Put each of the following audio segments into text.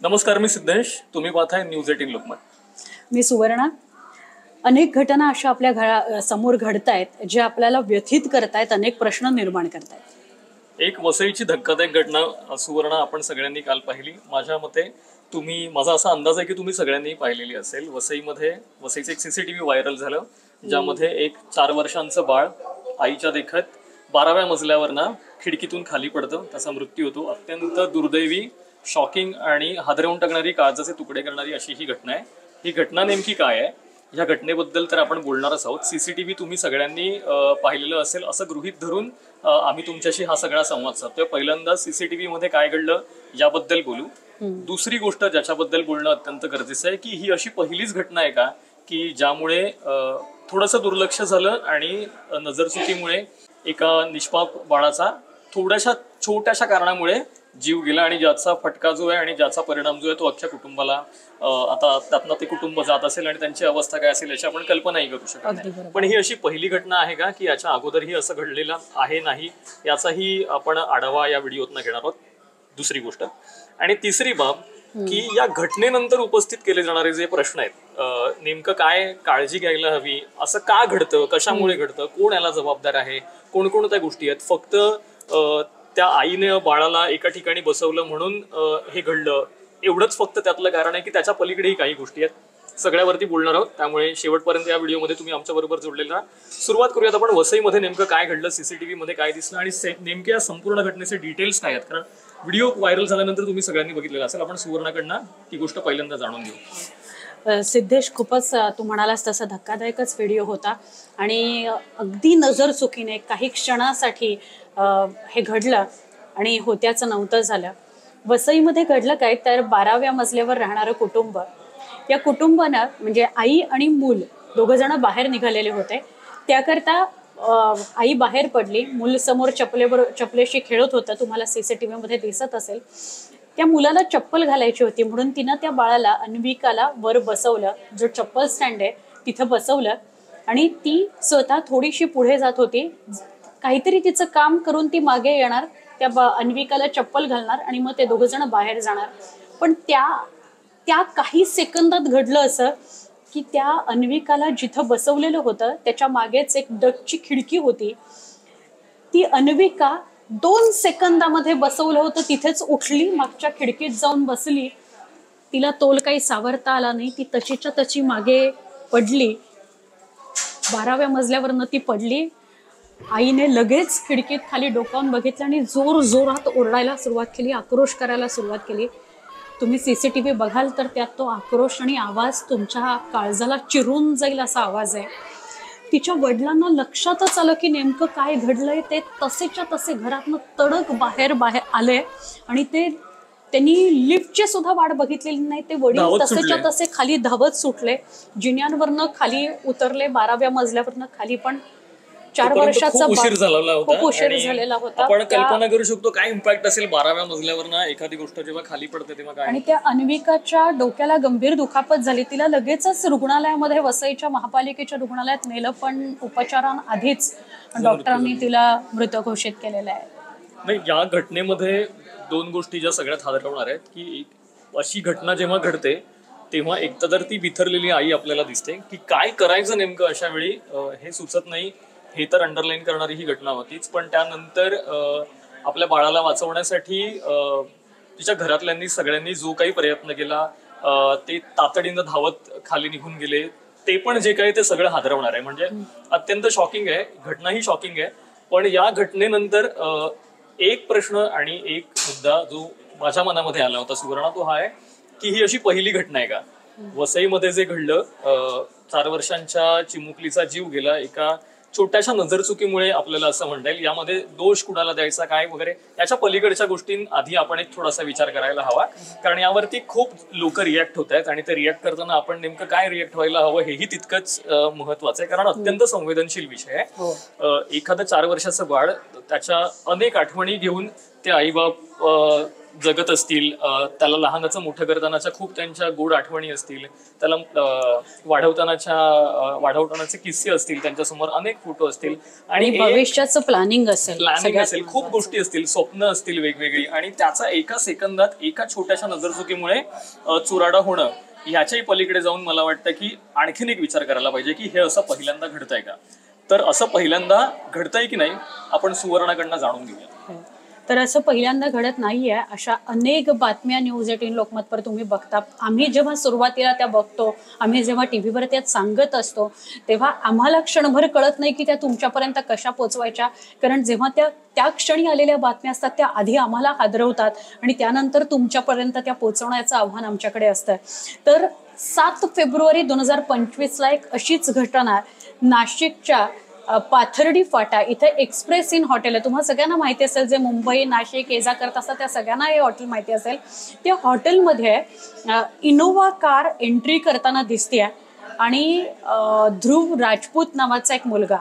नमस्कार, मी सिद्धेश. तुम्ही पाहताय न्यूज 18 लोकमत. मी सुवर्णा. अनेक घटना अशा आपल्या समोर घडतायत जे आपल्याला व्यथित करतायत, अनेक प्रश्न निर्माण करतायत. एक वसईची धक्कादायक घटना सुवर्णा आपण सगळ्यांनी काल पाहिली. माझ्या मते माझा असा अंदाज आहे की तुम्ही सगळ्यांनी पाहिलेली असेल. वसईचं एक सीसीटीव्ही व्हायरल झालं, ज्यामध्ये एक 4 वर्षांचं बाळ आईच्या देखत 12व्या मजल्यावरनं खिडकीतून खाली पडतं, त्याचा मृत्यू होतो. अत्यंत दुर्दैवी, शॉकिंग आणि हादरवून टाकणारी, काळजाचे तुकडे करणारी अशी ही घटना आहे. ही घटना नेमकी काय आहे, या घटनेबद्दल तर आपण बोलणारच आहोत. सीसीटीव्ही तुम्ही सगळ्यांनी पाहिलेलं असेल असं गृहीत धरून आम्ही तुमच्याशी हा सगळा संवाद साधतोय. पहिल्यांदा सीसीटीव्ही मध्ये काय घडलं याबद्दल बोलू. दुसरी गोष्ट ज्याच्याबद्दल बोलणं अत्यंत गरजेचं आहे की ही अशी पहिलीच घटना आहे का की ज्यामुळे थोडंसं दुर्लक्ष झालं आणि नजरचुकीमुळे एका निष्पाप बाळाचा छोट्याशा कारणामुळे जीव गेला, आणि ज्याचा फटका जो आहे आणि ज्याचा परिणाम जो आहे तो अख्ख्या कुटुंबाला, आता त्यातनं ते कुटुंब जात असेल आणि त्यांची अवस्था काय असेल याची आपण कल्पनाही करू शकत नाही. पण ही अशी पहिली घटना आहे का की याच्या अगोदरही असं घडलेलं आहे नाही, याचाही आपण आढावा या व्हिडिओतनं घेणार आहोत. दुसरी गोष्ट. आणि तिसरी बाब की या घटनेनंतर उपस्थित केले जाणारे जे प्रश्न आहेत, नेमकं काय काळजी घ्यायला हवी, असं का घडतं, कशामुळे घडतं, कोण याला जबाबदार आहे, कोणकोणत्या गोष्टी आहेत. फक्त त्या आईने बाळाला एका ठिकाणी बसवलं म्हणून हे घडलं एवढंच फक्त त्यातलं कारण आहे की त्याच्या पलीकडेही काही गोष्टी आहेत. सगळ्यावरती बोलणार आहोत, त्यामुळे शेवटपर्यंत या व्हिडिओमध्ये तुम्ही आमच्या बरोबर जोडलेला. सुरुवात करूयात आपण वसईमध्ये नेमकं काय घडलं, सीसीटीव्ही मध्ये काय दिसलं आणि नेमक्या संपूर्ण घटनेचे डिटेल्स काय आहेत. कारण व्हिडिओ व्हायरल झाल्यानंतर तुम्ही सगळ्यांनी बघितलेला असेल. आपण सुवर्णाकडनं ती गोष्ट पहिल्यांदा जाणून घेऊ. सिद्धेश, खूपच तू म्हणालास तसा धक्कादायकच व्हिडिओ होता आणि अगदी नजर चुकीने काही क्षणासाठी हे घडलं आणि होत्याचं नव्हतं झालं. वसईमध्ये घडलं काय तर 12व्या मजल्यावर राहणारं कुटुंब, या कुटुंबानं म्हणजे आई आणि मूल दोघं जण बाहेर निघालेले होते. त्याकरता आई बाहेर पडली, मूल समोर चपलेशी खेळत होतं, तुम्हाला सीसीटीव्ही मध्ये दिसत असेल. त्या मुलाला चप्पल घालायची होती म्हणून तिनं त्या बाळाला, अन्विकाला वर बसवलं, जो चप्पल स्टँड आहे तिथं बसवलं आणि ती स्वतः थोडीशी पुढे जात होती. काहीतरी तिचं काम करून ती मागे येणार, त्या अन्विकाला चप्पल घालणार आणि मग ते दोघं जण बाहेर जाणार. पण त्या काही सेकंदात घडलं असं की त्या अन्विकाला जिथं बसवलेलं होतं त्याच्या मागेच एक डचची खिडकी होती. ती अन्विका 2 सेकंदामध्ये बसवलं होतं तिथेच उठली, मागच्या खिडकीत जाऊन बसली. तिला तोल काही सावरता आला नाही, ती तशीच्या तशी मागे पडली. 12व्या मजल्यावरनं ती पडली. आईने लगेच खिडकीत खाली डोकावून बघितलं आणि जोरात ओरडायला सुरुवात केली, आक्रोश करायला सुरुवात केली. तुम्ही सीसीटीव्ही बघाल तर त्यात तो आक्रोश आणि आवाज तुमच्या काळजाला चिरून जाईल असा आवाज आहे. तिच्या वडिलांना लक्षातच आलं की नेमकं काय घडलंय. ते तसेच्या तसे घरातनं तडक बाहेर आले आणि त्यांनी लिफ्टची सुद्धा वाट बघितलेली नाही. ते वडील तसेच्या तसे खाली धावत सुटले, जिन्यांवरनं खाली उतरले, 12व्या मजल्यावरनं खाली. पण 4 वर्षाचा उशीर झालेला होता, खूप उशीर झालेला होता. आपण कल्पना करू शकतो काय इम्पॅक्ट असेल 12व्या मजल्यावरनं एखादी गोष्ट जेव्हा खाली पडते तेव्हा काय. आणि त्या अन्विकाच्या डोक्याला गंभीर दुखापत झाली. तिला लगेचच रुग्णालयामध्ये, वसईच्या महापालिकेच्या रुग्णालयात नेलं, पण उपचारांआधीच डॉक्टरांनी तिला मृत घोषित केलेलं आहे. नाही, या घटनेमध्ये 2 गोष्टी ज्या सगळ्यात हादरवणार आहेत की अशी घटना जेव्हा घडते तेव्हा एक तर ती बिथरलेली आई आपल्याला दिसते की काय करायचं नेमकं अशा वेळी हे सुचत नाही. हे तर अंडरलाईन करणारी ही घटना होतीच, पण त्यानंतर आपल्या बाळाला वाचवण्यासाठी तिच्या घरातल्यांनी सगळ्यांनी जो काही प्रयत्न केला ते तातडीनं धावत खाली निघून गेले. ते पण जे काही ते सगळं हादरवणार आहे. म्हणजे अत्यंत शॉकिंग आहे, घटनाही शॉकिंग आहे. पण या घटनेनंतर एक प्रश्न आणि एक मुद्दा जो माझ्या मनामध्ये आला होता सुवर्णा, तो हा आहे की ही अशी पहिली घटना आहे का वसईमध्ये जे घडलं. 4 वर्षांच्या चिमुकलीचा जीव गेला एका छोट्याशा नजरचुकीमुळे, आपल्याला असं म्हणता येईल. यामध्ये दोष कुणाला द्यायचा काय वगैरे याच्या पलीकडच्या गोष्टींआधी आपण एक थोडासा विचार करायला हवा. कारण यावरती खूप लोक रिॲक्ट होत आहेत आणि ते रिॲक्ट करताना आपण नेमकं काय रिॲक्ट व्हायला हवं हेही तितकंच महत्वाचं आहे. कारण अत्यंत संवेदनशील विषय आहे. एखादं 4 वर्षाचं बाळ, त्याच्या अनेक आठवणी घेऊन ते आईबाप जगत असतील, त्याला लहानाचं मोठं करतानाच्या खूप त्यांच्या गोड आठवणी असतील, त्याला वाढवतानाचे किस्से असतील, त्यांच्यासमोर अनेक फोटो असतील आणि भविष्याचं प्लॅनिंग असेल, खूप गोष्टी असतील, स्वप्न असतील वेगवेगळी, आणि त्याचा एका सेकंदात एका छोट्याशा नजरचुकीमुळे चुराडा होणं, ह्याच्याही पलीकडे जाऊन मला वाटतं की आणखीन एक विचार करायला पाहिजे की हे असं पहिल्यांदा घडतंय का. तर असं पहिल्यांदा घडतंय की नाही आपण सुवर्णाकडनं जाणून घेऊया. तर असं पहिल्यांदा घडत नाहीये. अशा अनेक बातम्या न्यूज 18 लोकमतवर तुम्ही बघता. आम्ही जेव्हा सुरुवातीला त्या बघतो, आम्ही जेव्हा टीव्हीवर त्या सांगत असतो, तेव्हा आम्हाला क्षणभर कळत नाही की त्या तुमच्यापर्यंत कशा पोचवायच्या. कारण जेव्हा त्या क्षणी आलेल्या बातम्या असतात त्या आधी आम्हाला हादरवतात आणि त्यानंतर तुमच्यापर्यंत त्या पोचवण्याचं आव्हान आमच्याकडे असतं. तर 7 फेब्रुवारी 2025ला एक अशीच घटना नाशिकच्या पाथर्डी फाटा इथे एक्सप्रेस इन हॉटेल आहे. तुम्हाला सगळ्यांना माहिती असेल, जे मुंबई नाशिक ये जा करत असतात त्या सगळ्यांना हे हॉटेल माहिती असेल. त्या हॉटेलमध्ये इनोव्हा कार एंट्री करताना दिसते आणि ध्रुव राजपूत नावाचा एक मुलगा,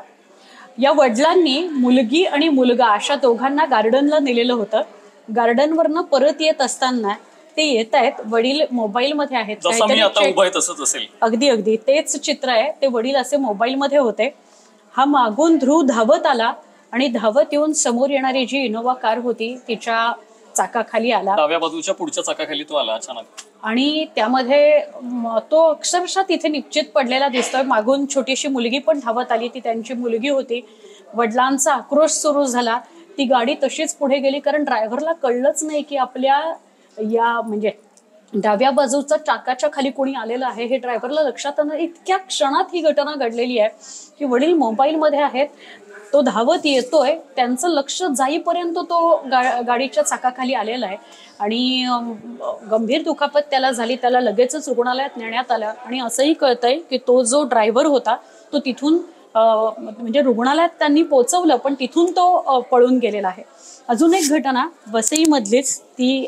या वडिलांनी मुलगी आणि मुलगा अशा दोघांना गार्डनला नेलेलं होतं. गार्डनवरनं परत येत असताना ते येत आहेत, वडील मोबाईलमध्ये आहेत. अगदी तेच चित्र आहे. ते वडील असे मोबाईलमध्ये होते. हा मागून ध्रुव धावत आला आणि धावत येऊन समोर येणारी जी इनोव्हा कार होती तिच्या चाकाखाली आला, डाव्या बाजूच्या पुढच्या चाकाखाली तो आला अचानक, आणि त्यामध्ये तो अक्षरशः तिथे निश्चित पडलेला दिसतोय. मागून छोटीशी मुलगी पण धावत आली, ती त्यांची मुलगी होती. वडिलांचा आक्रोश सुरू झाला. ती गाडी तशीच पुढे गेली, कारण ड्रायव्हरला कळलंच नाही की आपल्या या म्हणजे डाव्या बाजूचा चाकाच्या खाली कोणी आलेलं आहे. हे ड्रायव्हरला लक्षात आणलं. इतक्या क्षणात ही घटना घडलेली आहे की वडील मोबाईलमध्ये आहेत, तो धावत येतोय, त्यांचं लक्ष जाईपर्यंत तो गाडीच्या चाकाखाली आलेला आहे आणि गंभीर दुखापत त्याला झाली. त्याला लगेचच रुग्णालयात नेण्यात आलं आणि असंही कळतंय की तो जो ड्रायव्हर होता तो तिथून म्हणजे रुग्णालयात त्यांनी पोहोचवलं, पण तिथून तो पळून गेलेला आहे. अजून एक घटना वसईमधलीच, ती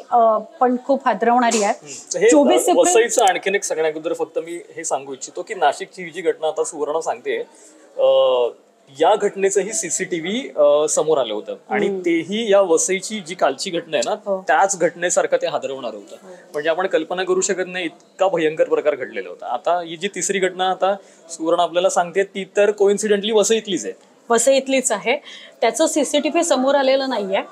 पण खूप हादरवणारी आहे. 24 वसईचं आणखीन एक सगळ्या अगोदर फक्त मी हे सांगू इच्छितो की नाशिकची जी घटना आता सुवर्ण सांगते, या घटनेचंही सीसीटीव्ही समोर आलं होतं आणि तेही या वसईची जी कालची घटना आहे ना त्याच घटनेसारखं ते हादरवणार होतं. म्हणजे आपण कल्पना करू शकत नाही इतका भयंकर प्रकार घडलेला होता. आता ही जी तिसरी घटना आता सुवर्ण आपल्याला सांगते ती तर कोइन्सिडेंटली वसईतलीच आहे. वसईतलीच आहे. त्याचं सीसीटीव्ही समोर आलेलं नाहीये.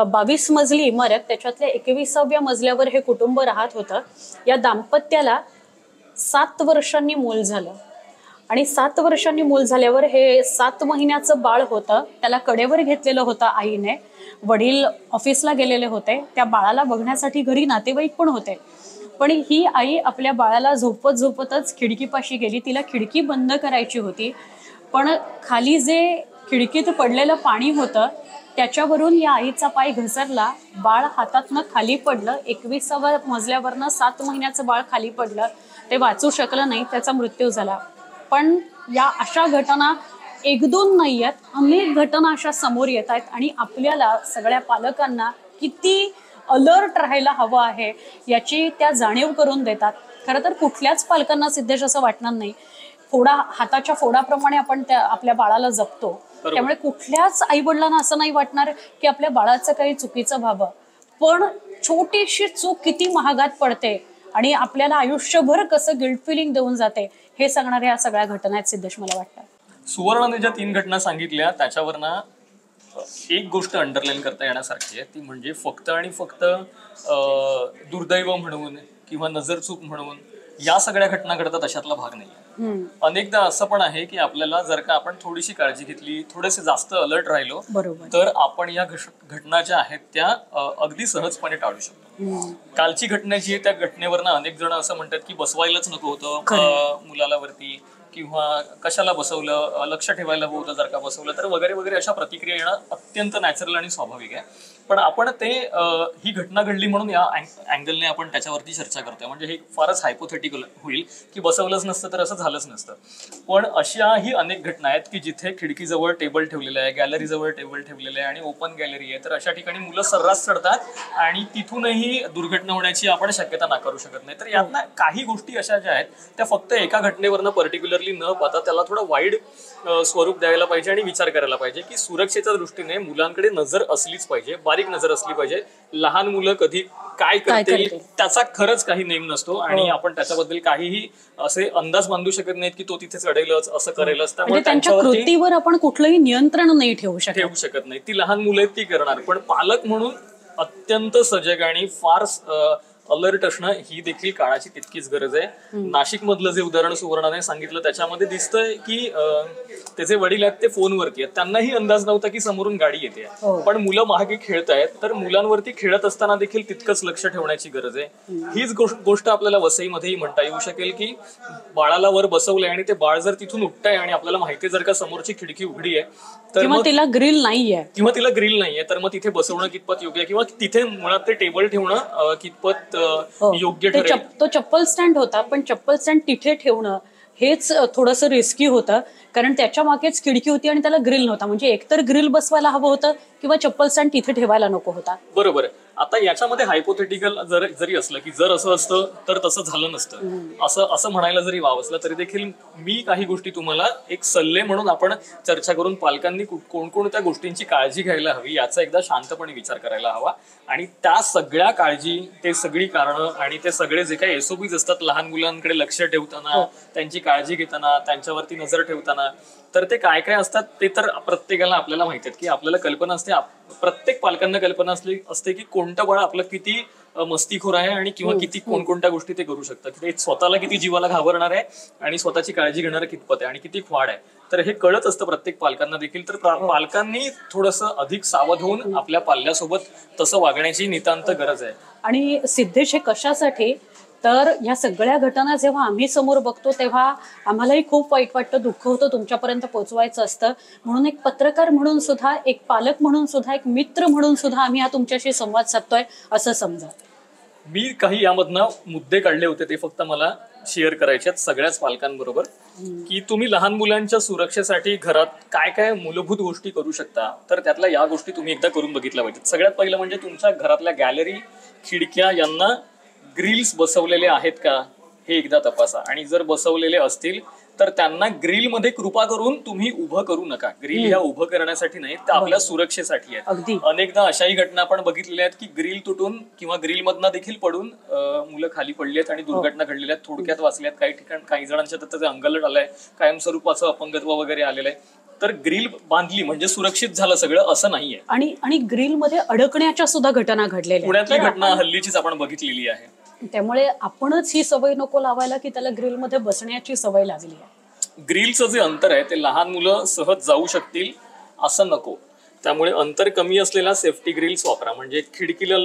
22 मजली इमारत, त्याच्यातल्या 21व्या मजल्यावर हे कुटुंब राहत होतं. या दाम्पत्याला 7 वर्षांनी मूल झालं आणि 7 वर्षांनी मूल झाल्यावर हे 7 महिन्याचं बाळ होतं. त्याला कडेवर घेतलेलं होतं आईने. वडील ऑफिसला गेलेले होते. त्या बाळाला बघण्यासाठी घरी नातेवाईक पण होते. पण ही आई आपल्या बाळाला झोपतच खिडकीपाशी गेली. तिला खिडकी बंद करायची होती, पण खाली जे खिडकीत पडलेलं पाणी होतं त्याच्यावरून या आईचा पाय घसरला. बाळ हातातनं खाली पडलं. 21व्या मजल्यावरनं 7 महिन्याचं बाळ खाली पडलं. ते वाचू शकलं नाही, त्याचा मृत्यू झाला. पण या अशा घटना 1-2 नाही आहेत, अनेक घटना अशा समोर येत आहेत आणि आपल्याला सगळ्या पालकांना किती अलर्ट राहायला हवं आहे याची त्या जाणीव करून देतात. खरं तर कुठल्याच पालकांना सिद्धेश असं वाटणार नाही. हाताच्या फोडाप्रमाणे आपण आपल्या बाळाला जपतो, त्यामुळे कुठल्याच आई वडिलांना असं नाही वाटणार की आपल्या बाळाचं काही चुकीचं व्हावं. पण छोटीशी चूक किती महागात पडते आणि आपल्याला आयुष्यभर कसं गिल्ट फिलिंग देऊन जाते हे सांगणाऱ्या ह्या सगळ्या घटना आहेत सिद्धेश, मला वाटतं. सुवर्णाने ज्या 3 घटना सांगितल्या त्याच्यावरनं एक गोष्ट अंडरलाईन करता येण्यासारखी आहे, ती म्हणजे फक्त आणि फक्त दुर्दैव म्हणून किंवा नजरचूक म्हणून या सगळ्या घटना घडतात अशातला भाग नाही. अनेकदा असं पण आहे की आपल्याला जर का आपण थोडीशी काळजी घेतली, थोडेसे जास्त अलर्ट राहिलो, तर आपण या घटना ज्या आहेत त्या अगदी सहजपणे टाळू शकतो. कालची घटना जी आहे त्या घटनेवरनं अनेक जण असं म्हणतात की बसवायलाच नको होतं मुलाला वरती, किंवा कशाला बसवलं, लक्ष ठेवायला हवं होतं जर का बसवलं तर, वगैरे वगैरे अशा प्रतिक्रिया येणं अत्यंत नॅचरल आणि स्वाभाविक आहे. पण आपण ते ही घटना घडली म्हणून या अँगलने आपण त्याच्यावरती चर्चा करतोय. म्हणजे हे फारच हायपोथेटिकल होईल की बसवलंच नसतं तर असं झालंच नसतं. पण अशाही अनेक घटना आहेत की जिथे खिडकीजवळ टेबल ठेवलेलं आहे, गॅलरीजवळ टेबल ठेवलेलं आहे आणि ओपन गॅलरी आहे, तर अशा ठिकाणी मुलं सर्रास चढतात आणि तिथूनही दुर्घटना होण्याची आपण शक्यता नाकारू शकत नाही. तर यातनं काही गोष्टी अशा ज्या आहेत त्या फक्त एका घटनेवरनं पर्टिक्युलरली न पाहता त्याला थोडं वाईड स्वरूप द्यायला पाहिजे आणि विचार करायला पाहिजे की सुरक्षेच्या दृष्टीने मुलांकडे नजर असलीच पाहिजे. बारीक नजर असली पाहिजे. लहान मुलं कधी काय करतील त्याचा खरंच काही नेम नसतो आणि आपण त्याच्याबद्दल काहीही असे अंदाज बांधू शकत नाहीत की तो तिथे चढेलच, असं करेलच. त्यामुळे त्यांच्या कृतीवर आपण कुठलंही नियंत्रण नाही ठेवू शकत नाही. ती लहान मुलं ती करणार, पण पालक म्हणून अत्यंत सजग आणि फार अलर्ट असणं ही देखील काळाची तितकीच गरज आहे. नाशिक मधलं जे उदाहरण सुवर्णाने सांगितलं त्याच्यामध्ये दिसतंय की त्याचे वडील आहेत ते फोनवरती आहेत, त्यांनाही अंदाज नव्हता की समोरून गाडी येते, पण मुलं मागे खेळतायत. तर मुलांवरती खेळत असताना देखील तितकंच लक्ष ठेवण्याची गरज आहे. हीच गोष्ट आपल्याला वसईमध्येही म्हणता येऊ शकेल की बाळाला वर बसवलंय आणि ते बाळ जर तिथून उठतंय आणि आपल्याला माहिती जर का समोरची खिडकी उघडी आहे तर मग तिला ग्रिल नाहीये तर मग तिथे बसवणं कितपत योग्य, किंवा तिथे मुळात ते टेबल ठेवणं कितपत योग्य ठरेल. तो चप्पल स्टँड होता, पण चप्पल स्टँड तिथे ठेवणं हेच थोडंसं रिस्की होतं, कारण त्याच्या मागेच खिडकी होती आणि त्याला ग्रिल नव्हता. म्हणजे एकतर ग्रिल बसवायला हवं होतं किंवा चप्पल स्टँड तिथे ठेवायला नको होता. बरोबर आहे. आता याच्यामध्ये हायपोथेटिकल जरी असलं की जर असं असतं तर तसं झालं नसतं असं म्हणायला जरी वाव असलं तरी देखील मी काही गोष्टी तुम्हाला एक सल्ले म्हणून आपण चर्चा करून पालकांनी कोणकोणत्या गोष्टींची काळजी घ्यायला हवी याचा एकदा शांतपणे विचार करायला हवा. आणि त्या सगळ्या काळजी, ते सगळी कारणं आणि ते सगळे जे काही एसओपीज असतात लहान मुलांकडे लक्ष ठेवताना, त्यांची काळजी घेताना, त्यांच्यावरती नजर ठेवताना, तर ते काय काय असतात ते तर प्रत्येकाला आपल्याला माहिती आहे की आपल्याला कल्पना असते, प्रत्येक पालकांना कल्पना असते की कोणतं बाळ आपलं किती मस्तीखोर आहे आणि किंवा किती कोणकोणत्या गोष्टी ते करू शकतात, ते स्वतःला किती जीवाला घाबरणार आहे आणि स्वतःची काळजी घेणार कितपत आहे आणि किती ख्वाड आहे. तर हे कळत असतं प्रत्येक पालकांना देखील. तर पालकांनी थोडंसं अधिक सावध होऊन आपल्या पाल्यासोबत तसं वागण्याची नितांत गरज आहे. आणि सिद्धेश हे कशासाठी, तर ह्या सगळ्या घटना जेव्हा आम्ही समोर बघतो तेव्हा आम्हालाही खूप वाईट वाटतं, दुःख होतं, तुमच्यापर्यंत पोहोचवायचं असतं. म्हणून एक पत्रकार म्हणून सुद्धा, एक पालक म्हणून सुद्धा, एक मित्र म्हणून सुद्धा आम्ही हा तुमच्याशी संवाद साधतोय असं समजा. मी काही यामधनं मुद्दे काढले होते ते फक्त मला शेअर करायचे आहेत सगळ्याच पालकांबरोबर, की तुम्ही लहान मुलांच्या सुरक्षेसाठी घरात काय काय मूलभूत गोष्टी करू शकता. तर त्यातल्या या गोष्टी तुम्ही एकदा करून बघितल्या पाहिजेत. सगळ्यात पहिलं म्हणजे तुमच्या घरातल्या गॅलरी, खिडक्या यांना ग्रिल्स बसवलेले आहेत का हे एकदा तपासा. आणि जर बसवलेले असतील तर त्यांना ग्रिल मध्ये कृपा करून तुम्ही उभं करू नका. ग्रिल ह्या उभं करण्यासाठी नाही, तर आपल्या सुरक्षेसाठी आहे. अनेकदा अशाही घटना आपण बघितलेल्या आहेत की ग्रिल तुटून किंवा ग्रिल मधनं देखील पडून मुलं खाली पडली आहेत आणि दुर्घटना घडलेल्या आहेत, थोडक्यात वाचल्यात. काही ठिकाणी काही जणांच्या त्याचं अंगलट आलंय, कायमस्वरूपाचं अपंगत्व वगैरे आलेलं आहे. तर ग्रिल बांधली म्हणजे सुरक्षित झालं सगळं असं नाहीये. आणि ग्रिल मध्ये अडकण्याच्या सुद्धा घटना घडलेल्या, पुण्यातली घटना हल्लीचीच आपण बघितलेली आहे. त्यामुळे आपणच ही सवय नको लावायला की त्याला ग्रिल मध्ये बसण्याची सवय लागली आहे. ग्रिलचं जे अंतर आहे ते लहान मुलं सहज जाऊ शकतील असं नको. त्यामुळे अंतर कमी असलेला सेफ्टी ग्रिल्स वापरा, म्हणजे खिडकीला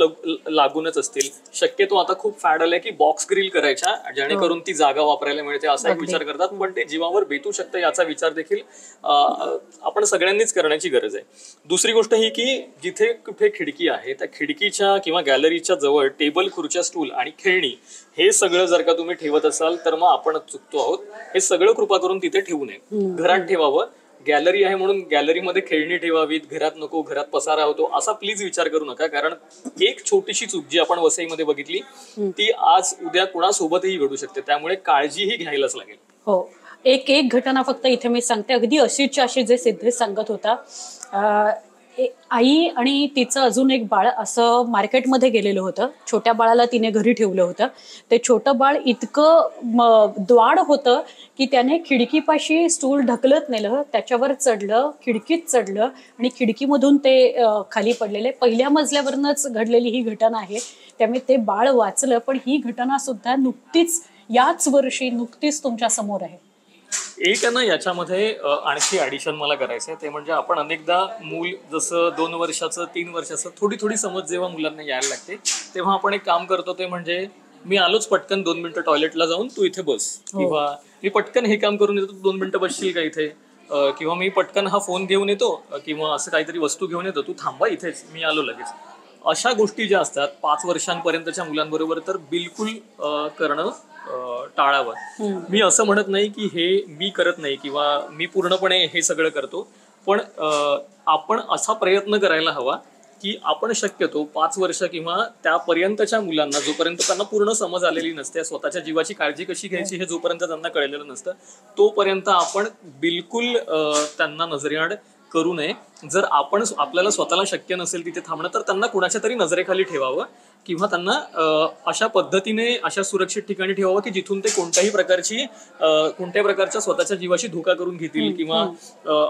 लागूनच असतील. शक्यतो आता खूप फॅड आलंय की बॉक्स ग्रिल करायच्या जेणेकरून ती जागा वापरायला मिळते असा एक विचार करतात, पण ते जीवावर बेतू शकतं याचा विचार देखील आपण सगळ्यांनीच करण्याची गरज आहे. दुसरी गोष्ट ही की जिथे कुठे खिडकी आहे त्या खिडकीच्या किंवा गॅलरीच्या जवळ टेबल, खुर्च्या, स्टूल आणि खेळणी हे सगळं जर का तुम्ही ठेवत असाल तर मग आपण चुकतो आहोत. हे सगळं कृपा करून तिथे ठेवू नये. घरात ठेवावं. गॅलरी आहे म्हणून गॅलरीमध्ये खेळणी ठेवावीत, घरात नको, घरात पसारा होतो असा प्लीज विचार करू नका. कारण एक छोटीशी चूक जी आपण वसईमध्ये बघितली ती आज उद्या कुणासोबतही घडू शकते. त्यामुळे काळजीही घ्यायलाच लागेल. हो, एक घटना फक्त इथे मी सांगते, अगदी अशीच्या अशी जे सिद्धेश सांगत होता. आई आणि तिचं अजून एक बाळ असं मार्केटमध्ये गेलेलं होतं. छोट्या बाळाला तिने घरी ठेवलं होतं. ते छोटं बाळ इतकं द्वाड होतं की त्याने खिडकीपाशी स्टूल ढकलत नेलं, त्याच्यावर चढलं, खिडकीत चढलं आणि खिडकीमधून ते खाली पडलेले. पहिल्या मजल्यावरनच घडलेली ही घटना आहे, त्यामुळे ते बाळ वाचलं. पण ही घटना सुद्धा नुकतीच याच वर्षी नुकतीच तुमच्या समोर आहे. एक ना याच्यामध्ये आणखी ॲडिशन मला करायचं आहे, ते म्हणजे आपण अनेकदा मूल जसं 2 वर्षाचं 3 वर्षाचं थोडी थोडी समज जेव्हा मुलांना यायला लागते तेव्हा आपण एक काम करतो, ते म्हणजे मी आलोच पटकन 2 मिनिटं टॉयलेटला जाऊन तू इथे बस, किंवा मी पटकन हे काम करून येतो 2 मिनिटं बसशील का इथे, किंवा मी पटकन हा फोन घेऊन येतो किंवा असं काहीतरी वस्तू घेऊन येतो, तू थांबा इथेच, मी आलो लगेच. अशा गोष्टी ज्या असतात 5 वर्षांपर्यंतच्या मुलांबरोबर तर बिलकुल करणं टाळावं. मी असं म्हणत नाही की हे मी करत नाही किंवा मी पूर्णपणे हे सगळं करतो, पण आपण असा प्रयत्न करायला हवा की आपण शक्यतो 5 वर्ष किंवा त्यापर्यंतच्या मुलांना, जोपर्यंत त्यांना पूर्ण समज आलेली नसते, स्वतःच्या जीवाची काळजी कशी घ्यायची हे जोपर्यंत त्यांना कळलेलं नसतं, तोपर्यंत आपण बिलकुल त्यांना नजरेआड करू नये. जर आपल्याला स्वतःला शक्य नसेल तिथे थांबणं तर त्यांना कुणाच्या तरी नजरेखाली ठेवावं किंवा त्यांना अशा पद्धतीने अशा सुरक्षित ठिकाणी ठेवावं की जिथून ते कोणत्याही प्रकारच्या स्वतःच्या जीवाशी धोका करून घेतील किंवा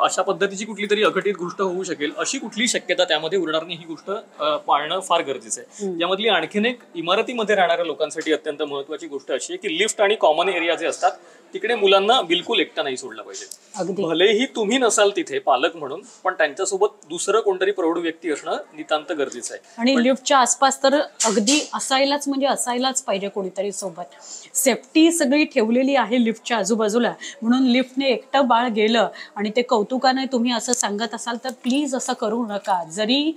अशा पद्धतीची कुठली तरी अघटित गोष्ट होऊ शकेल अशी कुठली शक्यता त्यामध्ये उरणार नाही. ही गोष्ट पाळणं फार गरजेचं आहे. यामधली आणखीन एक इमारतीमध्ये राहणाऱ्या लोकांसाठी अत्यंत महत्वाची गोष्ट अशी आहे की लिफ्ट आणि कॉमन एरिया जे असतात तिकडे मुलांना बिलकुल एकटा नाही सोडला पाहिजे. भलेही तुम्ही नसाल तिथे पालक म्हणून पण त्यांच्यासोबत दुसरं कोणतरी प्रौढ व्यक्ती असणं नितांत गरजेचं आहे. आणि लिफ्टच्या आसपास तर अगदी असायलाच पाहिजे कोणीतरी सोबत. सेफ्टी सगळी ठेवलेली आहे लिफ्टच्या आजूबाजूला म्हणून लिफ्टने एकटं बाळ गेलं आणि ते कौतुकाने तुम्ही असं सांगत असाल तर प्लीज असं करू नका. जरी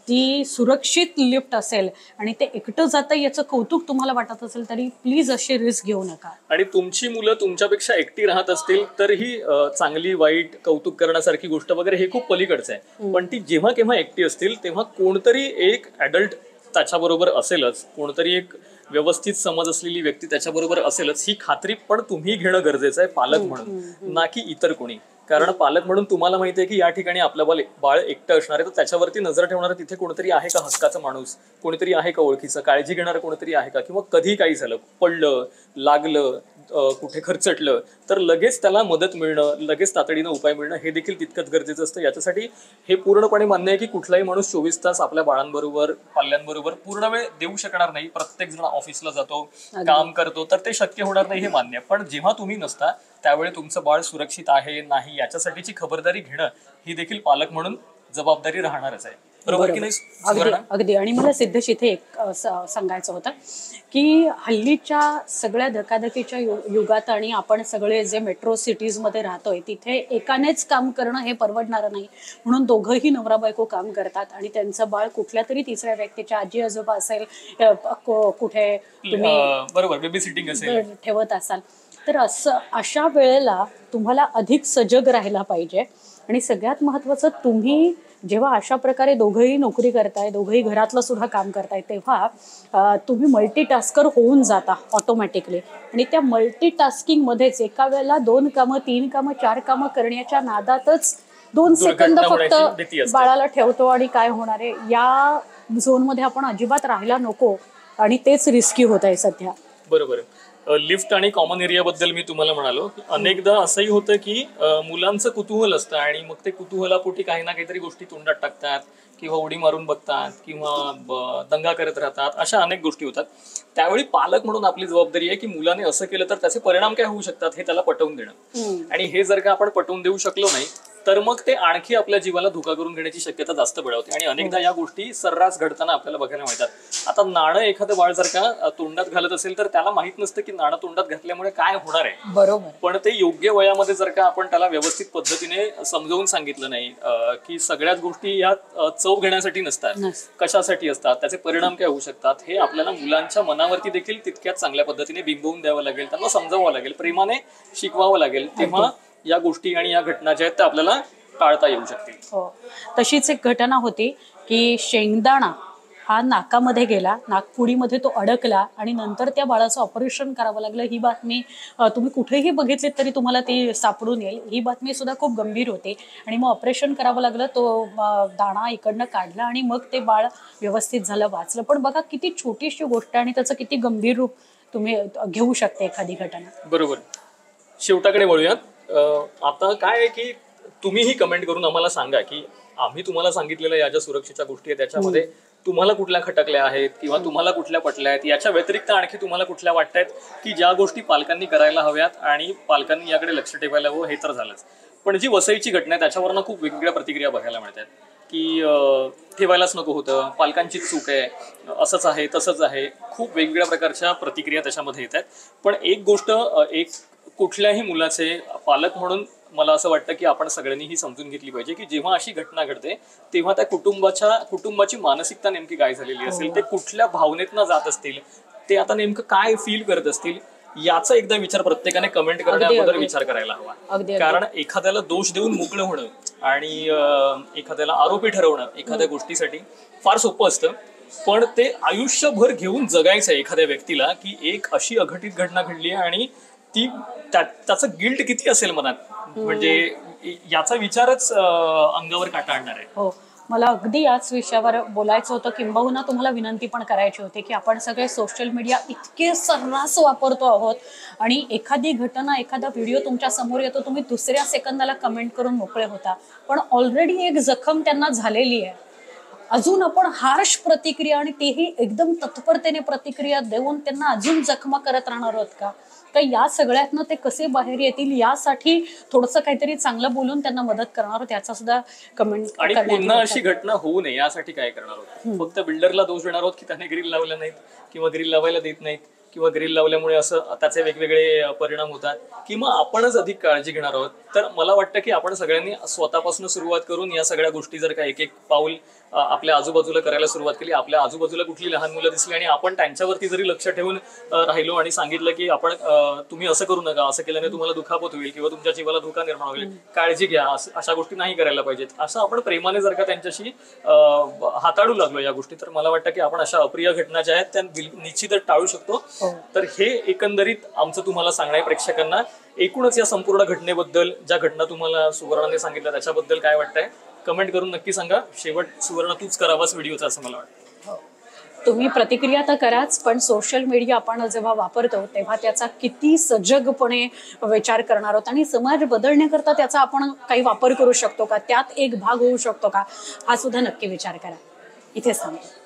ती सुरक्षित लिफ्ट असेल आणि ते एकटं जातं याचं कौतुक तुम्हाला वाटत असेल तरी प्लीज अशी रिस्क घेऊ नका. आणि तुमची मुलं तुमच्यापेक्षा एकटी राहत असतील तर ही चांगली वाईट कौतुक करण्यासारखी गोष्ट वगैरे हे खूप पलीकडचं आहे. पण ती जेव्हा केव्हा एकटी असतील तेव्हा कोणतरी एक ऍडल्ट त्याच्याबरोबर असेलच, कोणतरी एक व्यवस्थित समज असलेली व्यक्ती त्याच्याबरोबर असेलच ही खात्री पण तुम्ही घेणं गरजेचं आहे पालक म्हणून, ना की इतर कोणी. कारण पालक म्हणून तुम्हाला माहिती आहे की या ठिकाणी आपलं बाळ एकटं असणार आहे तर त्याच्यावरती नजर ठेवणार तिथे कोणतरी आहे का हक्काचा माणूस, कोणीतरी आहे का ओळखीचं, काळजी घेणारं कोणतरी आहे का, किंवा कधी काही झालं पडलं लागलं कुठे खरचटलं तर लगेच त्याला मदत मिळणं, लगेच तातडीनं उपाय मिळणं हे देखील तितकंच गरजेचं असतं. याच्यासाठी हे पूर्णपणे मान्य आहे की कुठलाही माणूस 24 तास आपल्या बाळांबरोबर पाल्यांबरोबर पूर्ण वेळ देऊ शकणार नाही. प्रत्येक जण ऑफिसला जातो, काम करतो, तर ते शक्य होणार नाही हे मान्य आहे. पण जेव्हा तुम्ही नसता त्यावेळी तुमचं बाळ सुरक्षित आहे नाही याच्यासाठीची खबरदारी घेणं ही देखील पालक म्हणून जबाबदारी राहणारच आहे. बरोबर की नाही? अगदी. आणि मला सिद्धेश इथे एक सांगायचं होतं की हल्लीच्या सगळ्या धकाधकीच्या युगात आणि आपण सगळे जे मेट्रो सिटीज मध्ये राहतोय तिथे एकानेच काम करणं हे परवडणारं नाही म्हणून दोघंही नवरा बायको काम करतात आणि त्यांचं बाळ कुठल्या तरी तिसऱ्या व्यक्तीच्या आजी आजोबा असेल कुठे तुम्ही बरोबर बेबी सिटिंग असेल ठेवत असाल तर अशा वेळेला तुम्हाला अधिक सजग राहायला पाहिजे. आणि सगळ्यात महत्वाचं तुम्ही जेव्हा अशा प्रकारे दोघंही नोकरी करताय, दोघंही घरातलं सुद्धा काम करताय तेव्हा तुम्ही मल्टीटास्कर होऊन जाता ऑटोमॅटिकली. आणि त्या मल्टीटास्किंग मध्येच एका वेळेला 2 कामं 3 कामं 4 कामं करण्याच्या नादातच 2 सेकंद फक्त बाळाला ठेवतो आणि काय होणार आहे या झोनमध्ये आपण अजिबात राहायला नको आणि तेच रिस्की होत आहे सध्या. बरोबर. लिफ्ट आणि कॉमन एरिया बद्दल मी तुम्हाला म्हणालो की अनेकदा असंही होतं की मुलांचं कुतूहल असतं आणि मग ते कुतूहलापोटी काही ना काहीतरी गोष्टी तोंडात टाकतात किंवा उडी मारून बघतात किंवा दंगा करत राहतात. अशा अनेक गोष्टी होतात. त्यावेळी पालक म्हणून आपली जबाबदारी आहे की मुलाने असं केलं तर त्याचे परिणाम काय होऊ शकतात हे त्याला पटवून देणं. आणि हे जर का आपण पटवून देऊ शकलो नाही तर मग ते आणखी आपल्या जीवाला धोका करून घेण्याची शक्यता जास्त बळावते. आणि अनेकदा या गोष्टी सर्रास घडताना आपल्याला बघायला मिळतात. आता नाणं एखादं बाळ जर का तोंडात घालत असेल तर त्याला माहित नसतं की नाणं तोंडात घातल्यामुळे काय होणार आहे. बरोबर. पण ते योग्य वयामध्ये जर का आपण त्याला व्यवस्थित पद्धतीने समजावून सांगितलं नाही की सगळ्याच गोष्टी या चव घेण्यासाठी नसतात, कशासाठी असतात, त्याचे परिणाम काय होऊ शकतात, हे आपल्याला मुलांच्या मनावरती देखील तितक्याच चांगल्या पद्धतीने बिंबवून द्यावं लागेल, त्यांना समजावं लागेल, प्रेमाने शिकवावं लागेल. तेव्हा या गोष्टी आणि या घटना ज्या आहेत त्या आपल्याला टाळता येऊ शकतील. हो. तशीच एक घटना होती की शेंगदाणा हा नाकामध्ये गेला, नाकपुडीमध्ये तो अडकला आणि नंतर त्या बाळाचं ऑपरेशन करावं लागलं. ही बातमी तुम्ही कुठेही बघितलीत तरी तुम्हाला ती सापडून येईल. ही बातमी सुद्धा खूप गंभीर होती आणि मग ऑपरेशन करावं लागलं. तो दाणा इकडनं काढला आणि मग ते बाळ व्यवस्थित झालं, वाचलं. पण बघा किती छोटीशी गोष्ट आणि त्याचं किती गंभीर रूप तुम्ही घेऊ शकते एखादी घटना. बरोबर. शेवटाकडे वळूयात. आता काय आहे की तुम्हीही कमेंट करून आम्हाला सांगा की आम्ही तुम्हाला सांगितलेल्या या ज्या सुरक्षेच्या गोष्टी आहेत त्याच्यामध्ये तुम्हाला कुठल्या खटकल्या आहेत किंवा तुम्हाला कुठल्या पटल्या आहेत, याच्या व्यतिरिक्त आणखी तुम्हाला कुठल्या वाटतायत की ज्या गोष्टी पालकांनी करायला हव्यात आणि पालकांनी याकडे लक्ष ठेवायला हवं. हे तर झालंच. पण जी वसईची घटना आहे त्याच्यावरनं खूप वेगवेगळ्या प्रतिक्रिया बघायला मिळतात की ठेवायलाच नको होतं, पालकांचीच चूक आहे, असंच आहे तसंच आहे. खूप वेगवेगळ्या प्रकारच्या प्रतिक्रिया त्याच्यामध्ये येत आहेत. पण एक गोष्ट एक कुठल्याही मुलाचे पालक म्हणून मला असं वाटतं की आपण सगळ्यांनी ही समजून घेतली पाहिजे की जेव्हा अशी घटना घडते तेव्हा त्या कुटुंबाची मानसिकता नेमकी काय झालेली असेल, ते कुठल्या भावनेतनं जात असतील, ते आता नेमकं काय फील करत असतील याचा एकदा विचार प्रत्येकाने कमेंट करण्या अगोदर विचार करायला हवा. कारण एखाद्याला दोष देऊन मोकळं होणं आणि एखाद्याला आरोपी ठरवणं एखाद्या गोष्टीसाठी फार सोपं असतं. पण ते आयुष्यभर घेऊन जगायचं एखाद्या व्यक्तीला की एक अशी अघटित घटना घडली आहे आणि ती त्याचं गिल्ट किती असेल मनात. म्हणजे याचा विचारच अंगावर काटा आणणार आहे. हो, मला अगदी याच विषयावर बोलायचं होतं, किंबहुना तुम्हाला विनंती पण करायची होती की आपण सगळे सोशल मीडिया इतके सर्रास वापरतो आहोत आणि एखादी घटना, एखादा व्हिडिओ तुमच्या समोर येतो, तुम्ही दुसऱ्या सेकंदाला कमेंट करून मोकळे होता, पण ऑलरेडी एक जखम त्यांना झालेली आहे. अजून आपण हार्श प्रतिक्रिया आणि तेही एकदम तत्परतेने प्रतिक्रिया देऊन त्यांना अजून जखमा करत राहणार आहोत का? या सगळ्यातनं ते कसे बाहेर येतील यासाठी थोडंसं काहीतरी चांगलं बोलून त्यांना मदत करणार आहोत, याचा सुद्धा कमेंट. आणि पुन्हा अशी घटना होऊ नये यासाठी काय करणार आहोत? फक्त बिल्डरला दोष देणार आहोत की त्याने ग्रिल लावल्या नाहीत किंवा ग्रिल लावायला देत नाहीत किंवा ग्रिल लावल्यामुळे असं त्याचे वेगवेगळे परिणाम होतात, किंवा आपणच अधिक काळजी घेणार आहोत? तर मला वाटतं की आपण सगळ्यांनी स्वतःपासून सुरुवात करून या सगळ्या गोष्टी जर का एक एक पाऊल आपल्या आजूबाजूला करायला सुरुवात केली, आपल्या आजूबाजूला कुठली लहान मुलं दिसली आणि आपण त्यांच्यावरती जरी लक्ष ठेवून राहिलो आणि सांगितलं की आपण तुम्ही असं करू नका, असं केल्याने तुम्हाला दुखापत होईल किंवा तुमच्या जीवाला धोका निर्माण होईल, काळजी घ्या, अशा गोष्टी नाही करायला पाहिजेत, असं आपण प्रेमाने जर का त्यांच्याशी हाताळू लागलो या गोष्टी, तर मला वाटतं की आपण अशा अप्रिय घटना ज्या आहेत त्या निश्चितच टाळू शकतो. तर हे एकंदरीत आमचं तुम्हाला सांगणं आहे प्रेक्षकांना. एकूणच या संपूर्ण घटनेबद्दल, ज्या घटना तुम्हाला सुवर्णाने सांगितल्या त्याच्याबद्दल काय वाटतंय कमेंट करून नक्की सांगा. शेवट सुवर्ण तूच करावाच व्हिडिओचा असं मला वाटतं. तुम्ही प्रतिक्रिया तर कराच, पण सोशल मीडिया आपण जेव्हा वापरतो तेव्हा त्याचा किती सजगपणे विचार करणार आहोत आणि समाज बदलण्याकरता त्याचा आपण काही वापर करू शकतो का, त्यात एक भाग होऊ शकतो का, हा सुद्धा नक्की विचार करा. इथेच थांबतो.